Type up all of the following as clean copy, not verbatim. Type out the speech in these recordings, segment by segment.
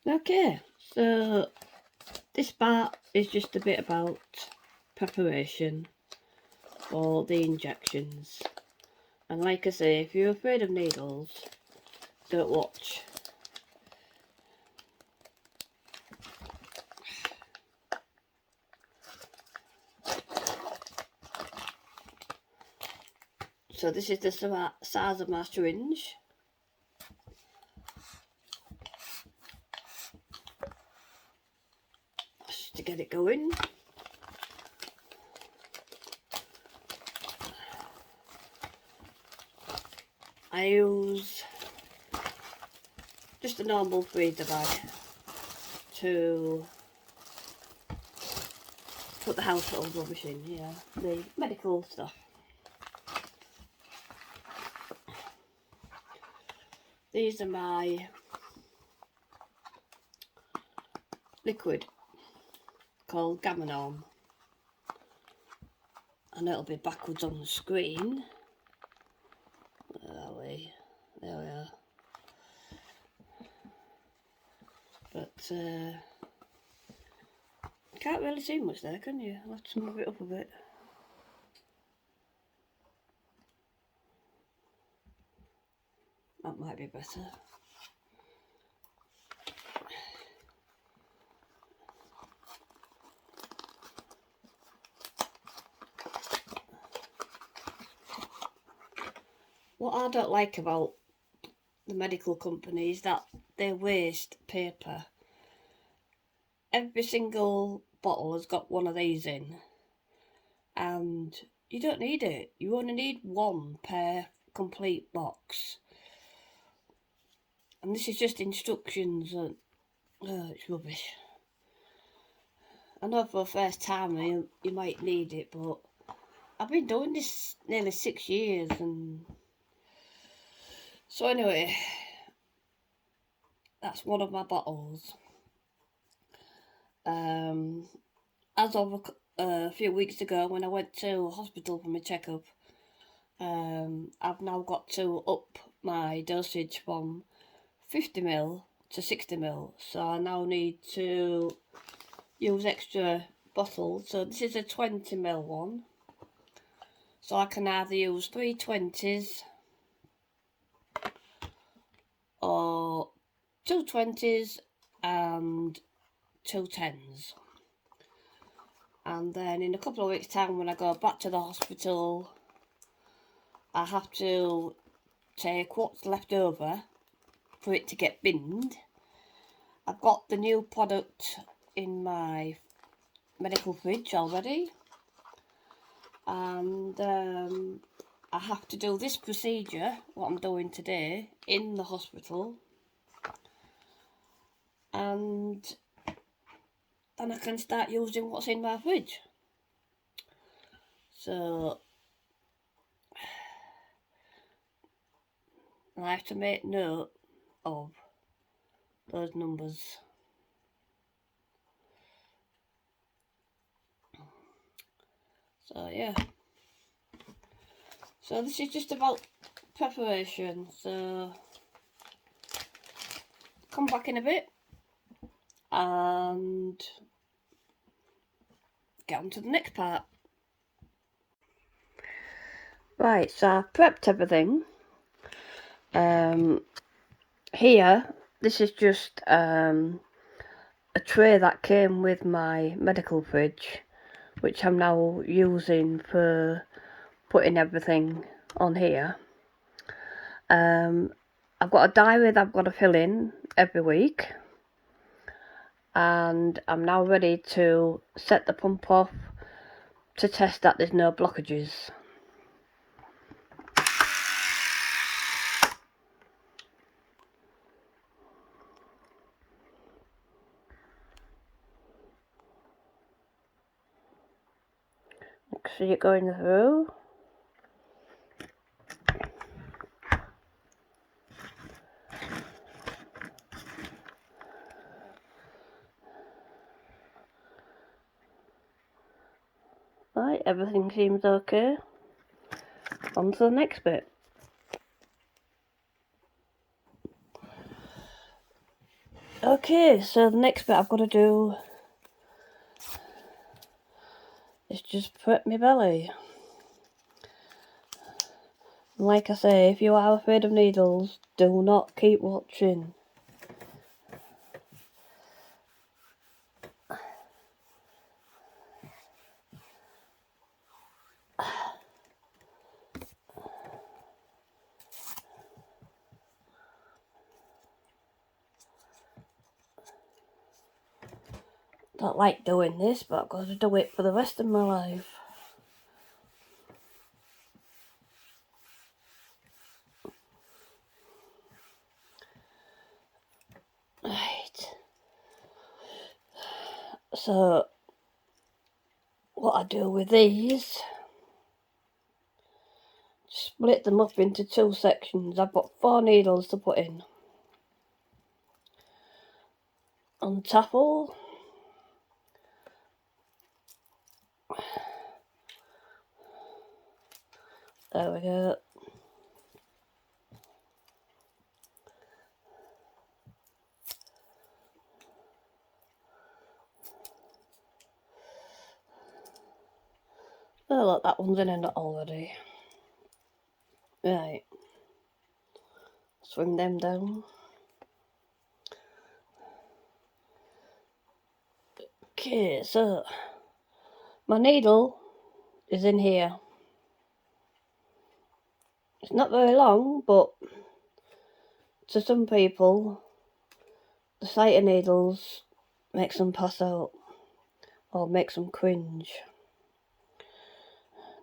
Okay, so this part is just a bit about preparation for the injections. And like I say, if you're afraid of needles, don't watch. So this is the size of my syringe. Just to get it going. I use just a normal freezer bag to put the household rubbish in, the medical stuff. These are my liquid called Gamanorm, and it'll be backwards on the screen. Where are we? There we are. But can't really see much there, can you? I'll have to move it up a bit. That might be better. What I don't like about the medical companies is that they waste paper. Every single bottle has got one of these in, and you don't need it. You only need one per complete box. And this is just instructions, and it's rubbish. I know for the first time you might need it, but I've been doing this nearly 6 years, and so anyway, that's one of my bottles. As of a few weeks ago, when I went to hospital for my checkup, I've now got to up my dosage from 50ml to 60ml, so I now need to use extra bottles. So this is a 20ml one, so I can either use 3 20s or 2 20s and 2 10s. And then in a couple of weeks' time, when I go back to the hospital, I have to take what's left over for it to get binned. I've got the new product in my medical fridge already, and I have to do this procedure, what I'm doing today, in the hospital, and then I can start using what's in my fridge. So I have to make note of those numbers. So yeah, so this is just about preparation, so come back in a bit and get on to the next part. Right, so I've prepped everything. Here, this is just a tray that came with my medical fridge, which I'm now using for putting everything on here. I've got a diary that I've got to fill in every week, and I'm now ready to set the pump off to test that there's no blockages. See it going through. Right, everything seems okay. On to the next bit. Okay, so the next bit I've got to do is just prep my belly. And like I say, if you are afraid of needles, do not keep watching. Don't like doing this, but I've got to do it for the rest of my life. Right. So, what I do with these, split them up into 2 sections. I've got 4 needles to put in. Untaffle. There we go. Oh look, that one's in a knot already. Right. Swing them down. Okay, so my needle is in here. It's not very long, but to some people, the sight of needles makes them pass out or makes them cringe.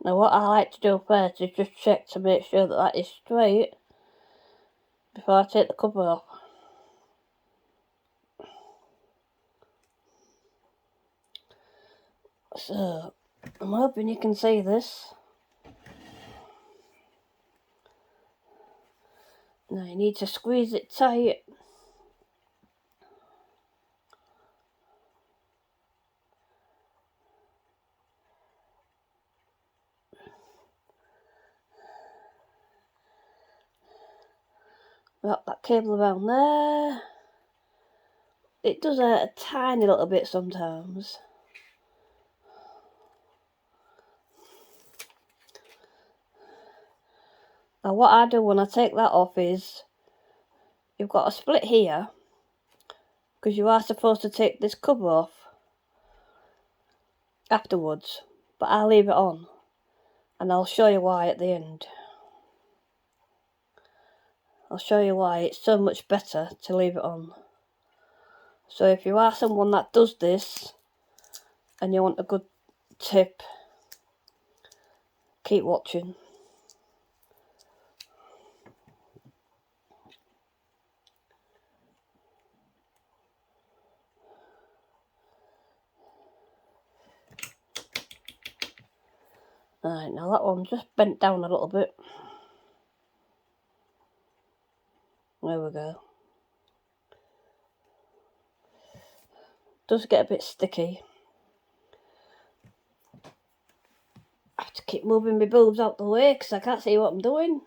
Now what I like to do first is just check to make sure that that is straight before I take the cover off. So, I'm hoping you can see this. Now you need to squeeze it tight. Wrap that cable around there. It does a tiny little bit sometimes. Now what I do when I take that off is, you've got a split here, because you are supposed to take this cover off afterwards, but I'll leave it on, and I'll show you why at the end. I'll show you why it's so much better to leave it on. So if you are someone that does this, and you want a good tip, keep watching. Right, now that one just bent down a little bit. There we go. Does get a bit sticky. I have to keep moving my boobs out the way because I can't see what I'm doing.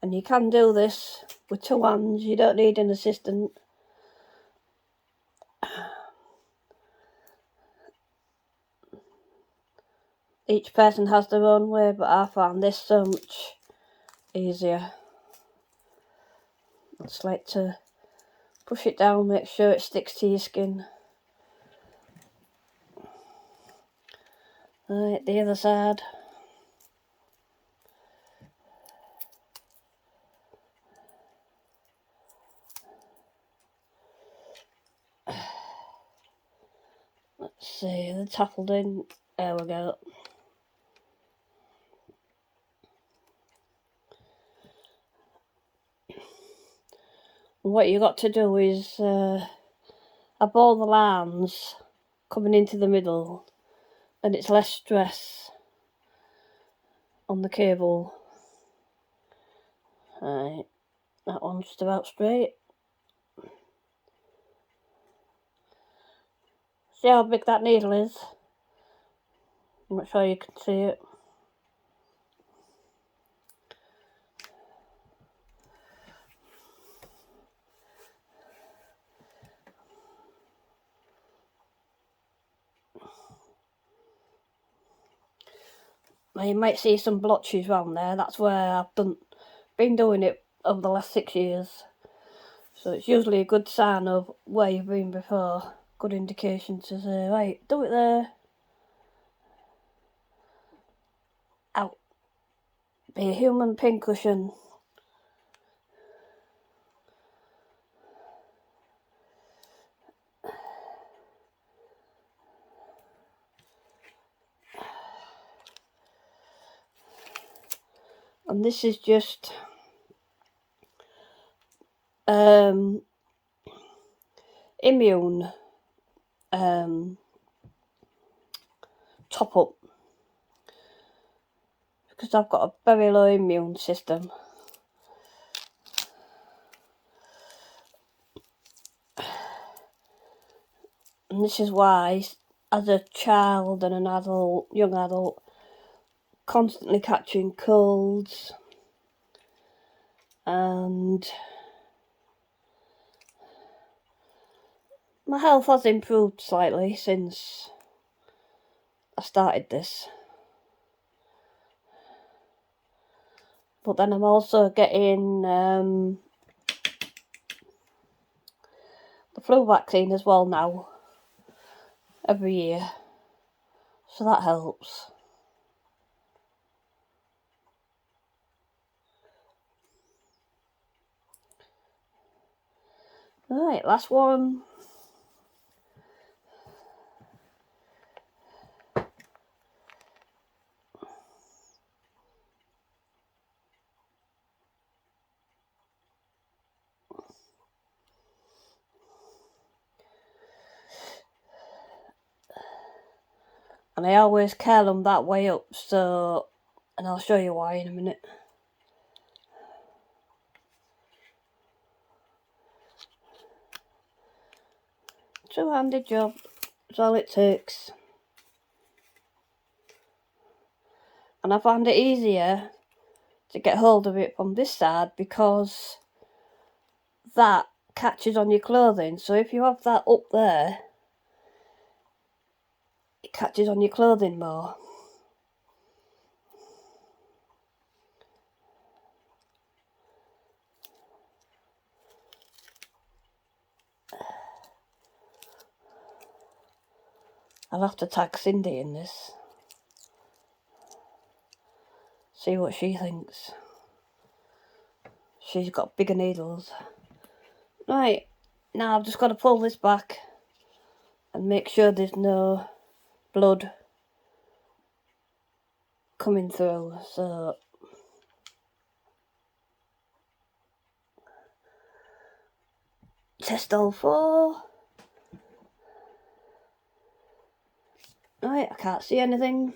And you can do this with 2 hands, you don't need an assistant. Each person has their own way, but I found this so much easier. I just like to push it down, make sure it sticks to your skin. Right, the other side. Let's see, the taffled in. There we go. And what you got to do is have all the lines coming into the middle, and it's less stress. on the cable. Right, that one's just about straight. See how big that needle is? I'm not sure you can see it. Now you might see some blotches around there. That's where I've been doing it over the last 6 years. So it's usually a good sign of where you've been before. Good indication to say, right, do it there. Out. Be a human pincushion. And this is just immune top up, because I've got a very low immune system. And this is why, as a child and an adult, young adult, constantly catching colds, and my health has improved slightly since I started this. But then I'm also getting the flu vaccine as well now, every year. So that helps. Right, last one. And I always curl them that way up, so, and I'll show you why in a minute. Two-handed job, that's all it takes. And I found it easier to get hold of it from this side because that catches on your clothing. So if you have that up there, it catches on your clothing more. I'll have to tag Cindy in this. See what she thinks. She's got bigger needles. Right, now I've just got to pull this back and make sure there's no blood coming through. So test all 4. Right, I can't see anything.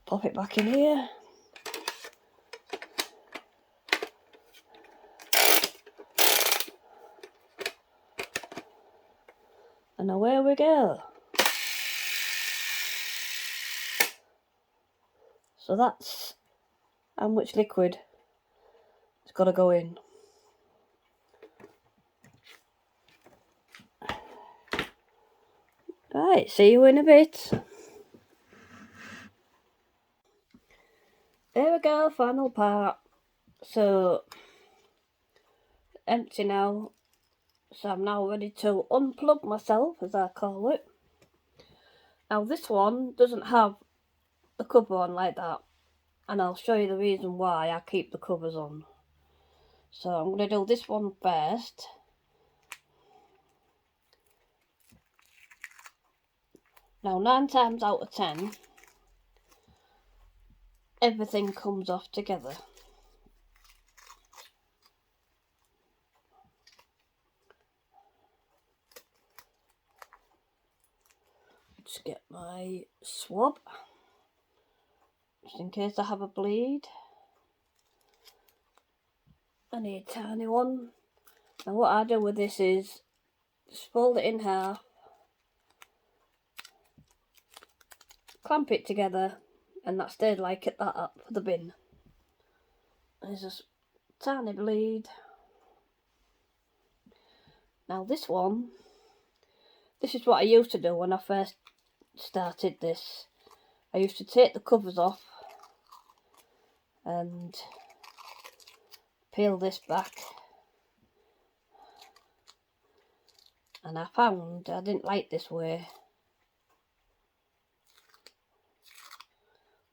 Pop it back in here. And away we go. So that's how much liquid it's got to go in. Right, see you in a bit. There we go, final part. So, empty now. So I'm now ready to unplug myself, as I call it. Now this one doesn't have the cover on like that. And I'll show you the reason why I keep the covers on. So I'm going to do this one first. Now 9 times out of 10, everything comes off together. Just get my swab, just in case I have a bleed. I need a tiny one. And what I do with this is just fold it in half, clamp it together, and that stayed like it that up for the bin. There's just a tiny bleed. Now this one, this is what I used to do when I first started this. I used to take the covers off and peel this back, and I found I didn't like this way.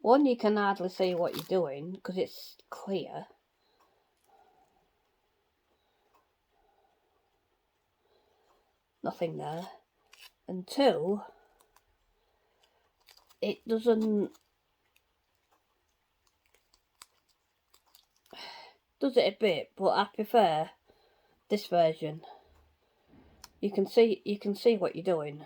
One, you can hardly see what you're doing because it's clear. Nothing there. And two, it does it a bit, but I prefer this version. You can see what you're doing.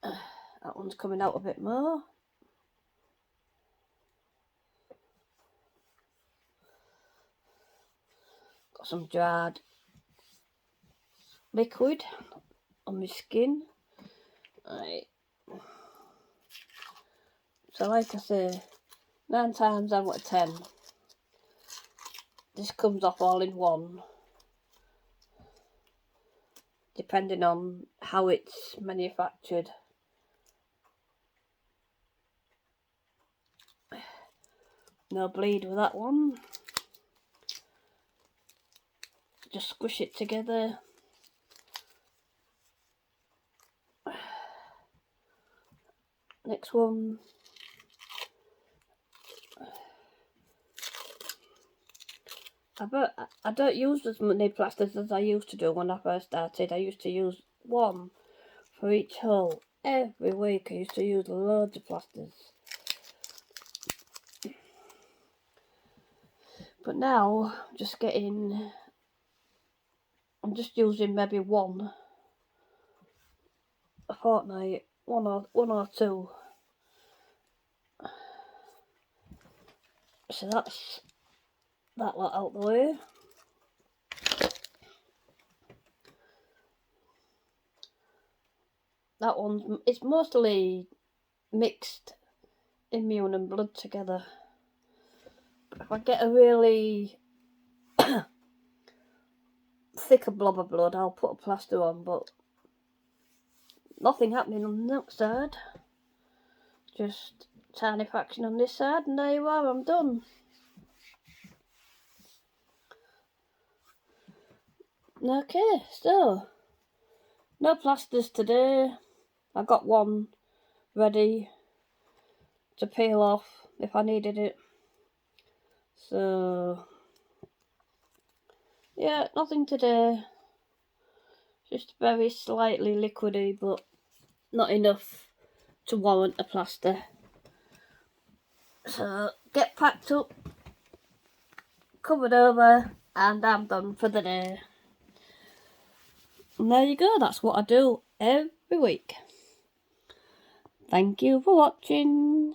That one's coming out a bit more. Got some dried liquid on my skin. Right. So like I say, 9 times out of 10, this comes off all in one, depending on how it's manufactured. No bleed with that one. Just squish it together. Next one. I don't use as many plasters as I used to do when I first started. I used to use one for each hole. Every week I used to use loads of plasters. But now, I'm just using maybe one a fortnight, one or two. So that's that lot out the way. That one, it's mostly mixed immune and blood together. But if I get a really thicker blob of blood, I'll put a plaster on, but nothing happening on that side. Just tiny fraction on this side, and there you are, I'm done. Okay, so no plasters today. I got one ready to peel off if I needed it. So yeah, nothing today. Just very slightly liquidy, but not enough to warrant a plaster. So get packed up, covered over, and I'm done for the day. And there you go, that's what I do every week. Thank you for watching.